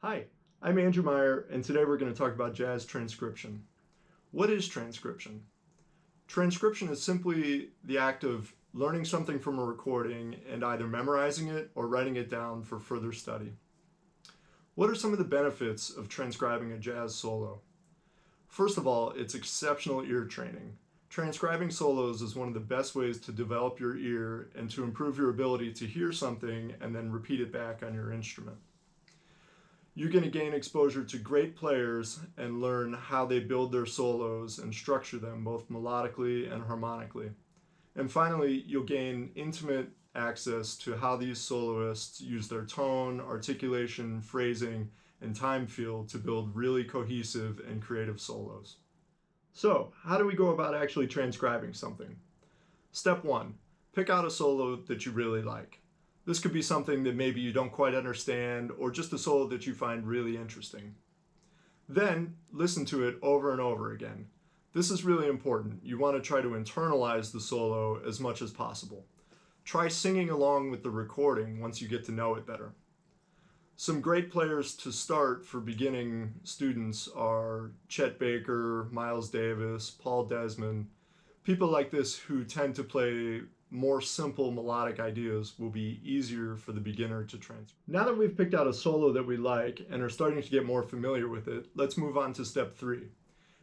Hi, I'm Andrew Meyer, and today we're going to talk about jazz transcription. What is transcription? Transcription is simply the act of learning something from a recording and either memorizing it or writing it down for further study. What are some of the benefits of transcribing a jazz solo? First of all, it's exceptional ear training. Transcribing solos is one of the best ways to develop your ear and to improve your ability to hear something and then repeat it back on your instrument. You're going to gain exposure to great players and learn how they build their solos and structure them both melodically and harmonically. And finally, you'll gain intimate access to how these soloists use their tone, articulation, phrasing, and time feel to build really cohesive and creative solos. So, how do we go about actually transcribing something? Step 1. Pick out a solo that you really like. This could be something that maybe you don't quite understand or just a solo that you find really interesting. Then, listen to it over and over again. This is really important. You want to try to internalize the solo as much as possible. Try singing along with the recording once you get to know it better. Some great players to start for beginning students are Chet Baker, Miles Davis, Paul Desmond. People like this who tend to play more simple melodic ideas will be easier for the beginner to transfer. Now that we've picked out a solo that we like and are starting to get more familiar with it, let's move on to step 3.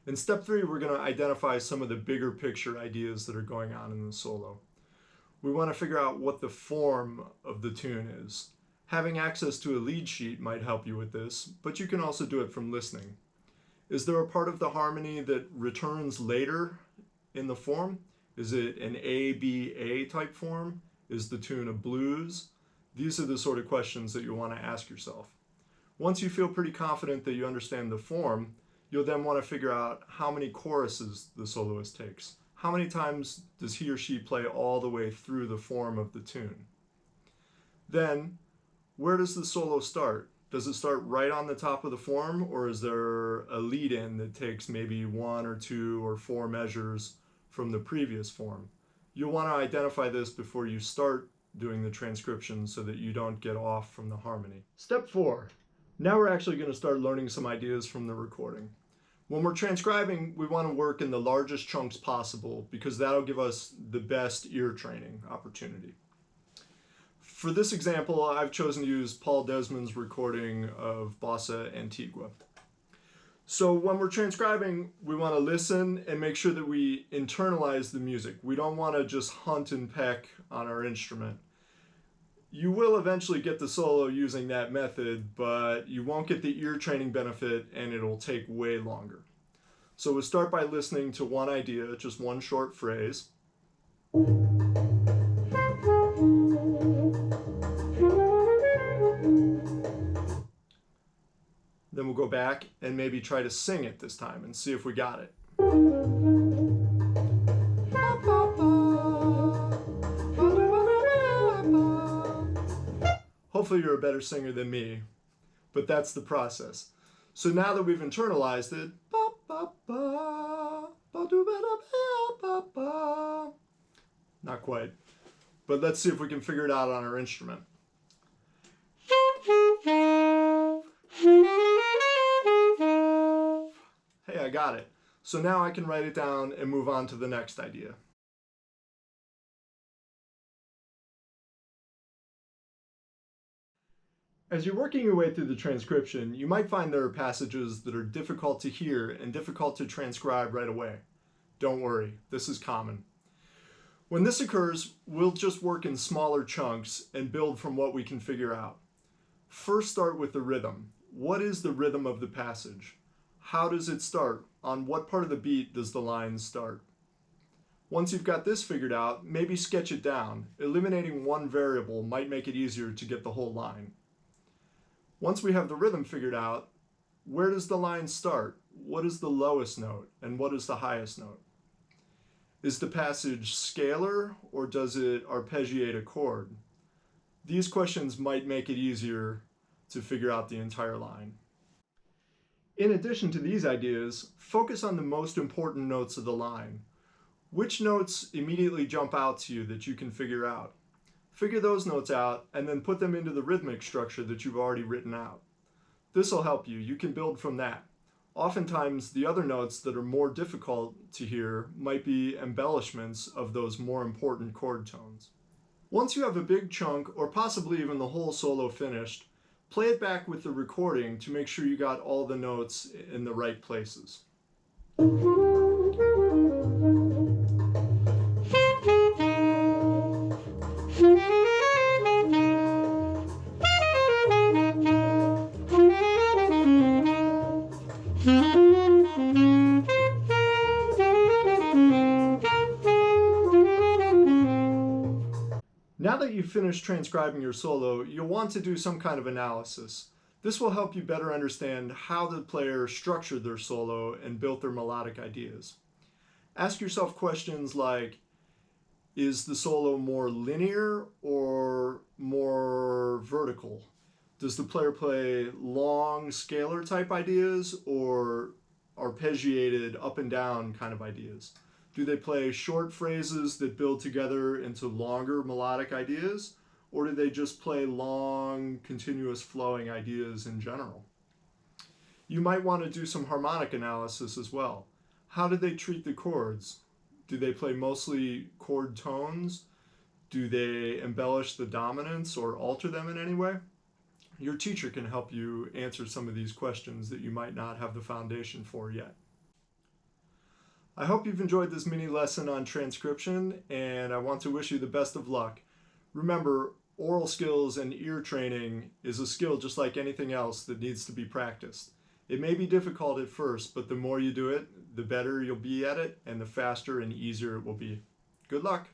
In step 3, we're going to identify some of the bigger picture ideas that are going on in the solo. We want to figure out what the form of the tune is. Having access to a lead sheet might help you with this, but you can also do it from listening. Is there a part of the harmony that returns later in the form? Is it an A-B-A type form? Is the tune a blues? These are the sort of questions that you'll want to ask yourself. Once you feel pretty confident that you understand the form, you'll then want to figure out how many choruses the soloist takes. How many times does he or she play all the way through the form of the tune? Then, where does the solo start? Does it start right on the top of the form, or is there a lead-in that takes maybe 1 or 2 or 4 measures from the previous form? You'll want to identify this before you start doing the transcription so that you don't get off from the harmony. Step 4. Now we're actually going to start learning some ideas from the recording. When we're transcribing, we want to work in the largest chunks possible because that'll give us the best ear training opportunity. For this example, I've chosen to use Paul Desmond's recording of Bossa Antigua. So when we're transcribing, we want to listen and make sure that we internalize the music. We don't want to just hunt and peck on our instrument. You will eventually get the solo using that method, but you won't get the ear training benefit and it'll take way longer. So we'll start by listening to one idea, just one short phrase. Then we'll go back and maybe try to sing it this time and see if we got it. Hopefully you're a better singer than me, but that's the process. So now that we've internalized it, not quite, but let's see if we can figure it out on our instrument. Hey, I got it. So now I can write it down and move on to the next idea. As you're working your way through the transcription, you might find there are passages that are difficult to hear and difficult to transcribe right away. Don't worry, this is common. When this occurs, we'll just work in smaller chunks and build from what we can figure out. First, start with the rhythm. What is the rhythm of the passage? How does it start? On what part of the beat does the line start? Once you've got this figured out, maybe sketch it down. Eliminating one variable might make it easier to get the whole line. Once we have the rhythm figured out, where does the line start? What is the lowest note and what is the highest note? Is the passage scalar or does it arpeggiate a chord? These questions might make it easier to figure out the entire line. In addition to these ideas, focus on the most important notes of the line. Which notes immediately jump out to you that you can figure out? Figure those notes out and then put them into the rhythmic structure that you've already written out. This will help you. You can build from that. Oftentimes, the other notes that are more difficult to hear might be embellishments of those more important chord tones. Once you have a big chunk, or possibly even the whole solo finished, play it back with the recording to make sure you got all the notes in the right places. Now that you've finished transcribing your solo, you'll want to do some kind of analysis. This will help you better understand how the player structured their solo and built their melodic ideas. Ask yourself questions like, is the solo more linear or more vertical? Does the player play long scalar type ideas or arpeggiated up and down kind of ideas? Do they play short phrases that build together into longer melodic ideas? Or do they just play long, continuous flowing ideas in general? You might want to do some harmonic analysis as well. How do they treat the chords? Do they play mostly chord tones? Do they embellish the dominants or alter them in any way? Your teacher can help you answer some of these questions that you might not have the foundation for yet. I hope you've enjoyed this mini lesson on transcription, and I want to wish you the best of luck. Remember, oral skills and ear training is a skill just like anything else that needs to be practiced. It may be difficult at first, but the more you do it, the better you'll be at it, and the faster and easier it will be. Good luck!